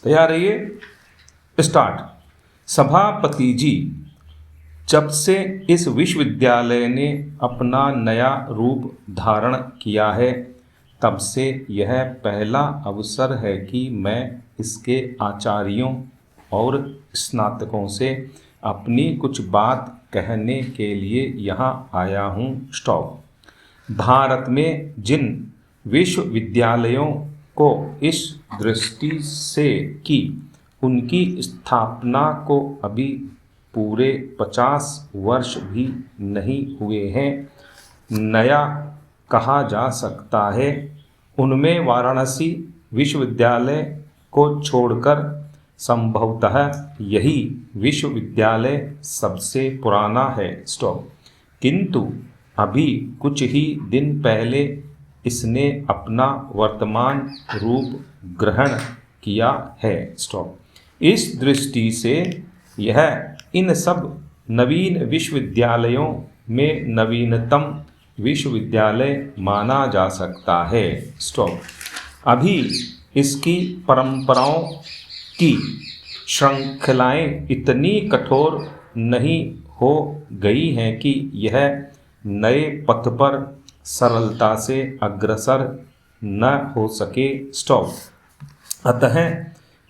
तैयार रहिए। स्टार्ट। सभापति जी, जब से इस विश्वविद्यालय ने अपना नया रूप धारण किया है, तब से यह पहला अवसर है कि मैं इसके आचार्यों और स्नातकों से अपनी कुछ बात कहने के लिए यहाँ आया हूँ। स्टॉप। भारत में जिन विश्वविद्यालयों को इस दृष्टि से कि उनकी स्थापना को अभी पूरे 50 वर्ष भी नहीं हुए हैं नया कहा जा सकता है, उनमें वाराणसी विश्वविद्यालय को छोड़कर संभवतः यही विश्वविद्यालय सबसे पुराना है। स्टॉप। किंतु अभी कुछ ही दिन पहले इसने अपना वर्तमान रूप ग्रहण किया है। स्टॉप। इस दृष्टि से यह इन सब नवीन विश्वविद्यालयों में नवीनतम विश्वविद्यालय माना जा सकता है। स्टॉप। अभी इसकी परंपराओं की श्रृंखलाएं इतनी कठोर नहीं हो गई हैं कि यह नए पथ पर सरलता से अग्रसर न हो सके। स्टॉप। अतः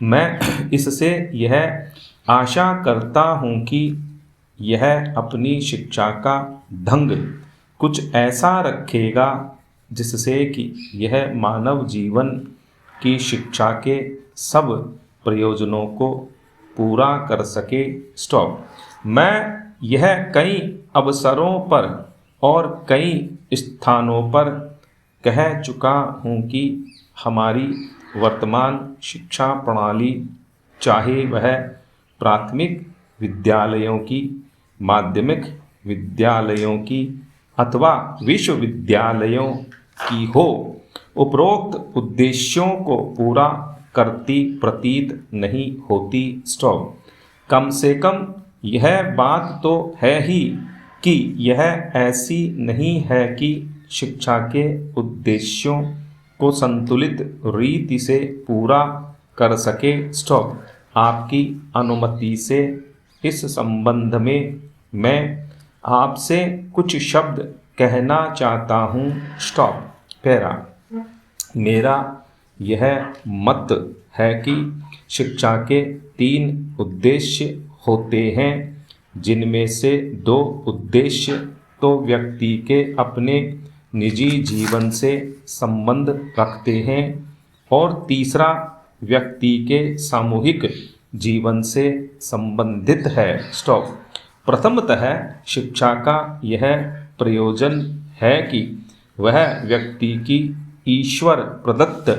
मैं इससे यह आशा करता हूँ कि यह अपनी शिक्षा का ढंग कुछ ऐसा रखेगा जिससे कि यह मानव जीवन की शिक्षा के सब प्रयोजनों को पूरा कर सके। स्टॉप। मैं यह कई अवसरों पर और कई स्थानों पर कह चुका हूँ कि हमारी वर्तमान शिक्षा प्रणाली, चाहे वह प्राथमिक विद्यालयों की, माध्यमिक विद्यालयों की अथवा विश्वविद्यालयों की हो, उपरोक्त उद्देश्यों को पूरा करती प्रतीत नहीं होती। स्टॉप। कम से कम यह बात तो है ही कि यह ऐसी नहीं है कि शिक्षा के उद्देश्यों को संतुलित रीति से पूरा कर सके। स्टॉप। आपकी अनुमति से इस संबंध में मैं आपसे कुछ शब्द कहना चाहता हूँ। स्टॉप। पैरा। मेरा यह मत है कि शिक्षा के 3 उद्देश्य होते हैं, जिनमें से 2 उद्देश्य तो व्यक्ति के अपने निजी जीवन से संबंध रखते हैं और तीसरा व्यक्ति के सामूहिक जीवन से संबंधित है। स्टॉप। प्रथमतः शिक्षा का यह प्रयोजन है कि वह व्यक्ति की ईश्वर प्रदत्त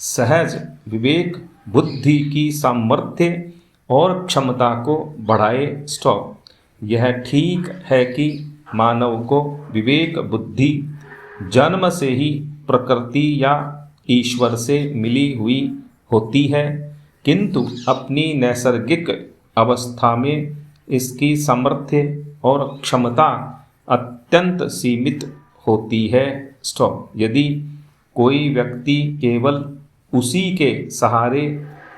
सहज विवेक बुद्धि की सामर्थ्य और क्षमता को बढ़ाए। स्टॉप। यह ठीक है कि मानव को विवेक बुद्धि जन्म से ही प्रकृति या ईश्वर से मिली हुई होती है, किंतु अपनी नैसर्गिक अवस्था में इसकी सामर्थ्य और क्षमता अत्यंत सीमित होती है। स्टॉप। यदि कोई व्यक्ति केवल उसी के सहारे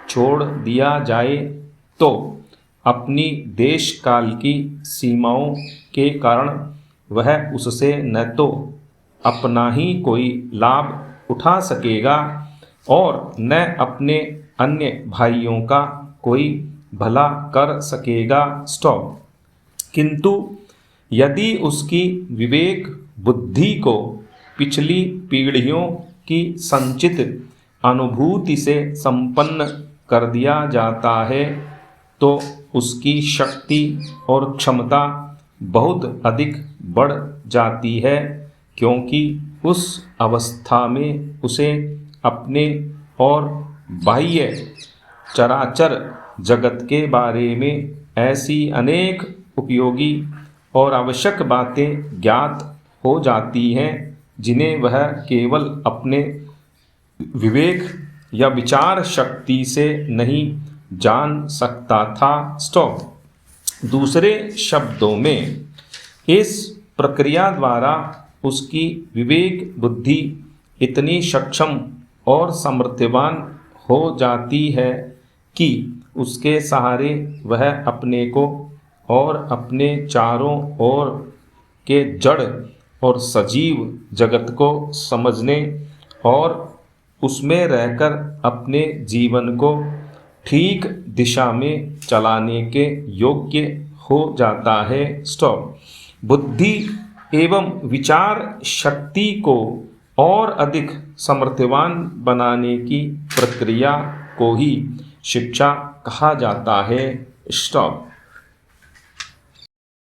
छोड़ दिया जाए तो अपनी देश काल की सीमाओं के कारण वह उससे न तो अपना ही कोई लाभ उठा सकेगा और न अपने अन्य भाइयों का कोई भला कर सकेगा। स्टॉप। किंतु यदि उसकी विवेक बुद्धि को पिछली पीढ़ियों की संचित अनुभूति से संपन्न कर दिया जाता है तो उसकी शक्ति और क्षमता बहुत अधिक बढ़ जाती है, क्योंकि उस अवस्था में उसे अपने और बाह्य चराचर जगत के बारे में ऐसी अनेक उपयोगी और आवश्यक बातें ज्ञात हो जाती हैं जिन्हें वह केवल अपने विवेक या विचार शक्ति से नहीं जान सकता था। स्टॉप। दूसरे शब्दों में इस प्रक्रिया द्वारा उसकी विवेक बुद्धि इतनी सक्षम और सामर्थ्यवान हो जाती है कि उसके सहारे वह अपने को और अपने चारों ओर के जड़ और सजीव जगत को समझने और उसमें रहकर अपने जीवन को ठीक दिशा में चलाने के योग्य हो जाता है। स्टॉप। बुद्धि एवं विचार शक्ति को और अधिक समर्थवान बनाने की प्रक्रिया को ही शिक्षा कहा जाता है। स्टॉप।